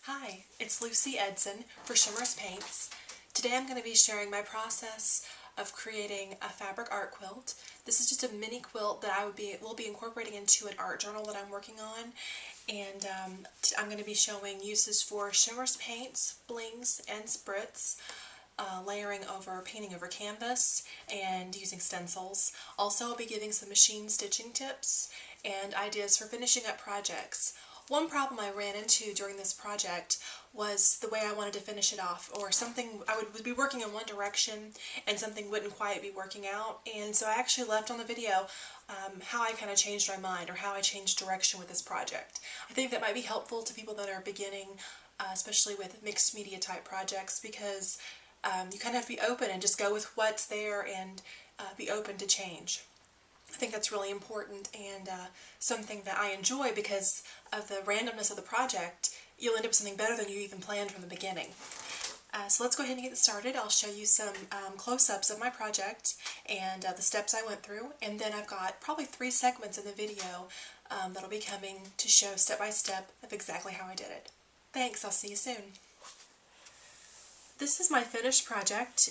Hi, it's Lucy Edson for Shimmerz Paints. Today I'm going to be sharing my process of creating a fabric art quilt. This is just a mini quilt that will be incorporating into an art journal that I'm working on, and I'm going to be showing uses for Shimmerz paints, blings, and spritz, painting over canvas, and using stencils. Also, I'll be giving some machine stitching tips and ideas for finishing up projects. One problem I ran into during this project was the way I wanted to finish it off, or something, I would be working in one direction and something wouldn't quite be working out, and so I actually left on the video how I kind of changed my mind, or how I changed direction with this project. I think that might be helpful to people that are beginning, especially with mixed media type projects, because you kind of have to be open and just go with what's there and be open to change. I think that's really important, and something that I enjoy because of the randomness of the project. You'll end up with something better than you even planned from the beginning. So let's go ahead and get started. I'll show you some close-ups of my project and the steps I went through, and then I've got probably 3 segments in the video that'll be coming to show step by step of exactly how I did it. Thanks, I'll see you soon. This is my finished project.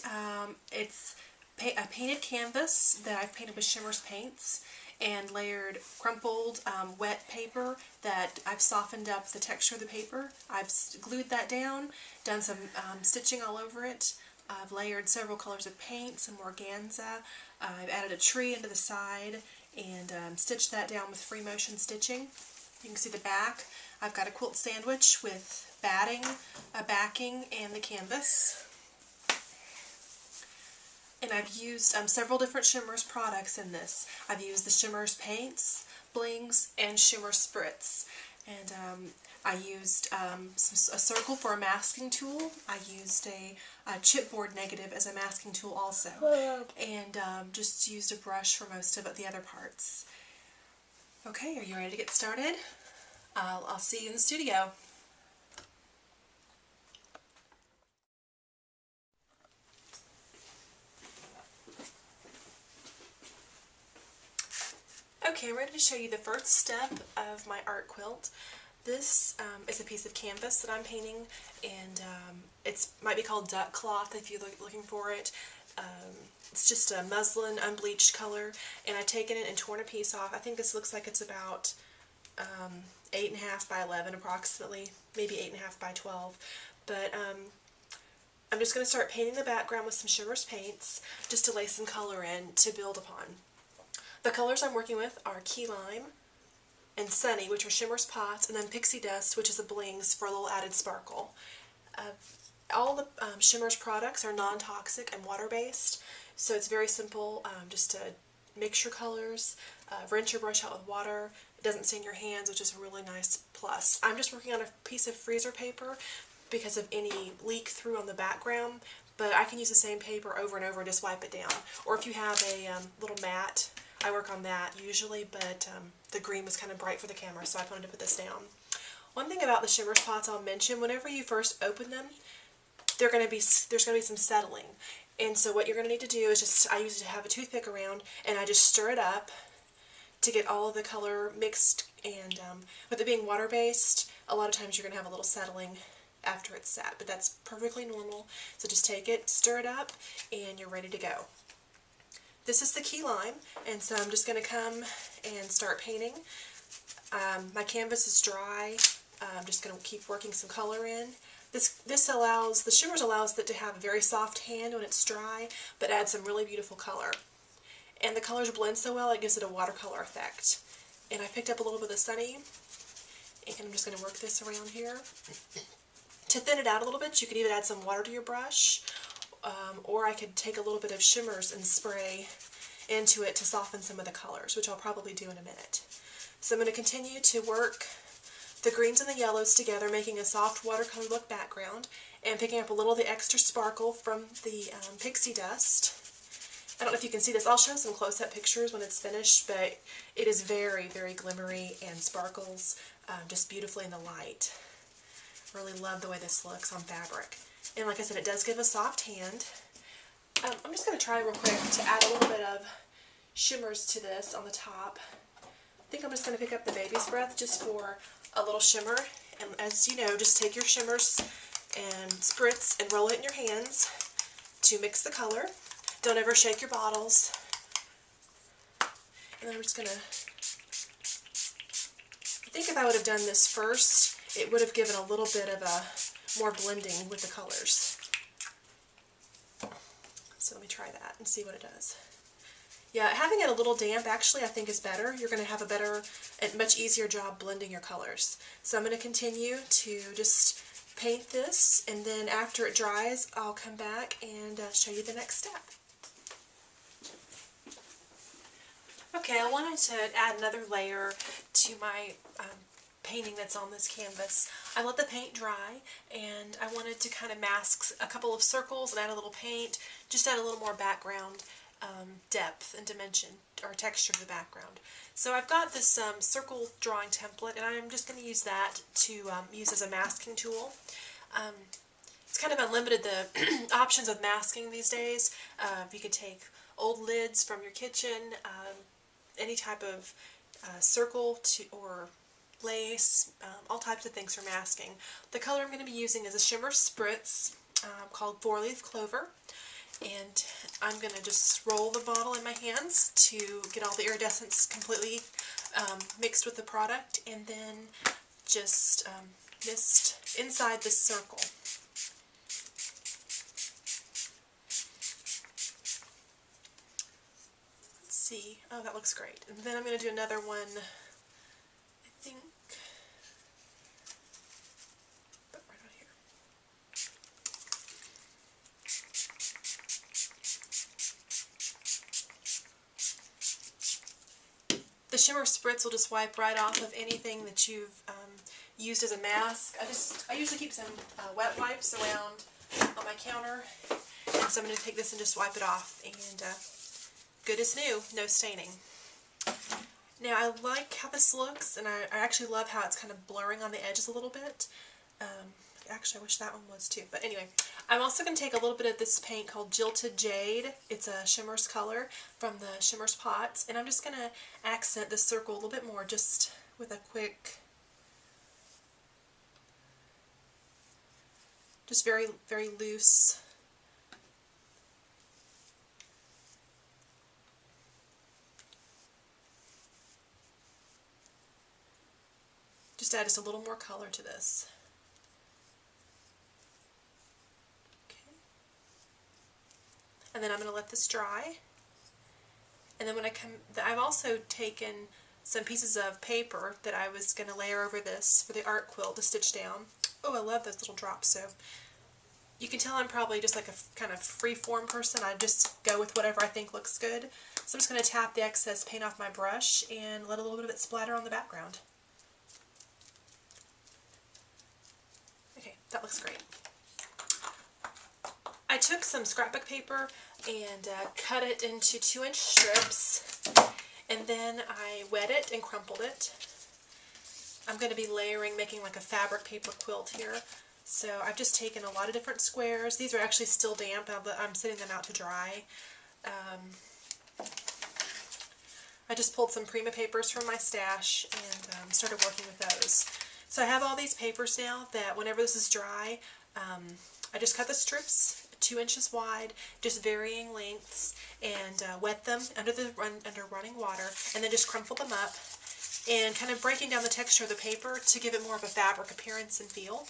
It's a painted canvas that I've painted with Shimmerz paints and layered crumpled wet paper that I've softened up the texture of the paper. I've glued that down, done some stitching all over it. I've layered several colors of paint, some organza. I've added a tree into the side and stitched that down with free motion stitching. You can see the back. I've got a quilt sandwich with batting, a backing, and the canvas. And I've used several different Shimmerz products in this. I've used the Shimmerz paints, blings, and Shimmerz spritz. And I used a circle for a masking tool. I used a chipboard negative as a masking tool also. And just used a brush for most of the other parts. Okay, are you ready to get started? I'll see you in the studio. Okay, I'm ready to show you the first step of my art quilt. This is a piece of canvas that I'm painting, and it might be called duck cloth if you're looking for it. It's just a muslin, unbleached color, and I've taken it and torn a piece off. I think this looks like it's about 8.5 by 11 approximately, maybe 8.5 by 12. But I'm just going to start painting the background with some Shimmerz paints just to lay some color in to build upon. The colors I'm working with are Key Lime and Sunny, which are Shimmerz pots, and then Pixie Dust, which is a blings for a little added sparkle. All the Shimmerz products are non-toxic and water-based, so it's very simple just to mix your colors, rinse your brush out with water. It doesn't stain your hands, which is a really nice plus. I'm just working on a piece of freezer paper because of any leak through on the background, but I can use the same paper over and over and just wipe it down. Or if you have a little mat, I work on that usually, but the green was kind of bright for the camera, so I wanted to put this down. One thing about the Shimmerz pots I'll mention, whenever you first open them, there's going to be some settling. And so what you're going to need to do is I usually have a toothpick around, and I just stir it up to get all of the color mixed, and with it being water-based, a lot of times you're going to have a little settling after it's set, but that's perfectly normal. So just take it, stir it up, and you're ready to go. This is the Key Lime, and so I'm just going to come and start painting. My canvas is dry. I'm just going to keep working some color in. The Shimmerz allows it to have a very soft hand when it's dry, but adds some really beautiful color. And the colors blend so well, it gives it a watercolor effect. And I picked up a little bit of Sunny, and I'm just going to work this around here. To thin it out a little bit, you could even add some water to your brush, or I could take a little bit of Shimmerz and spray into it to soften some of the colors, which I'll probably do in a minute. So I'm going to continue to work the greens and the yellows together, making a soft watercolor look background, and picking up a little of the extra sparkle from the Pixie Dust. I don't know if you can see this. I'll show some close-up pictures when it's finished, but it is very, very glimmery and sparkles just beautifully in the light. Really love the way this looks on fabric. And like I said, it does give a soft hand. I'm just going to try real quick to add a little bit of Shimmerz to this on the top. I think I'm just going to pick up the Baby's Breath just for a little shimmer, And as you know, just take your Shimmerz and spritz and roll it in your hands to mix the color. Don't ever shake your bottles. And then I'm just going to, I think if I would have done this first, it would have given a little bit of a more blending with the colors. So let me try that and see what it does. Yeah, having it a little damp actually I think is better. You're going to have a better and much easier job blending your colors. So I'm going to continue to just paint this, and then after it dries I'll come back and show you the next step. Okay, I wanted to add another layer to my painting that's on this canvas. I let the paint dry, and I wanted to kind of mask a couple of circles and add a little paint, just add a little more background depth and dimension or texture to the background. So I've got this circle drawing template, and I'm just going to use that to use as a masking tool. It's kind of unlimited, the options of masking these days. You could take old lids from your kitchen, any type of circle or lace, all types of things for masking. The color I'm going to be using is a Shimmerz Spritz called 4-Leaf Clover. And I'm going to just roll the bottle in my hands to get all the iridescence completely mixed with the product, and then just mist inside this circle. Let's see. Oh, that looks great. And then I'm going to do another one, I think, right on here. The Shimmerz Spritz will just wipe right off of anything that you've used as a mask. I usually keep some wet wipes around on my counter, and so I'm going to take this and just wipe it off, and good as new, no staining. Now I like how this looks, and I actually love how it's kind of blurring on the edges a little bit. Actually, I wish that one was too. But anyway, I'm also going to take a little bit of this paint called Jilted Jade. It's a Shimmerz color from the Shimmerz pots, and I'm just going to accent this circle a little bit more just with a quick, just very, very loose. Just add just a little more color to this. And then I'm going to let this dry. And then when I've also taken some pieces of paper that I was going to layer over this for the art quilt to stitch down. Oh, I love those little drops. So you can tell I'm probably just like a kind of free-form person. I just go with whatever I think looks good. So I'm just going to tap the excess paint off my brush and let a little bit of it splatter on the background. Okay, that looks great. I took some scrapbook paper and cut it into 2-inch strips, and then I wet it and crumpled it. I'm going to be layering, making like a fabric paper quilt here. So I've just taken a lot of different squares. These are actually still damp, but I'm setting them out to dry. I just pulled some Prima papers from my stash and started working with those. So I have all these papers now that whenever this is dry, I just cut the strips 2 inches wide, just varying lengths, and wet them under running water, and then just crumple them up, and kind of breaking down the texture of the paper to give it more of a fabric appearance and feel.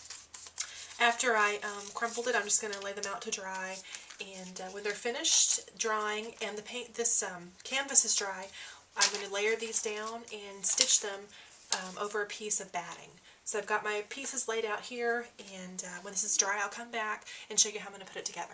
After I crumpled it, I'm just going to lay them out to dry, and when they're finished drying and this canvas is dry, I'm going to layer these down and stitch them over a piece of batting. So I've got my pieces laid out here, and when this is dry I'll come back and show you how I'm going to put it together.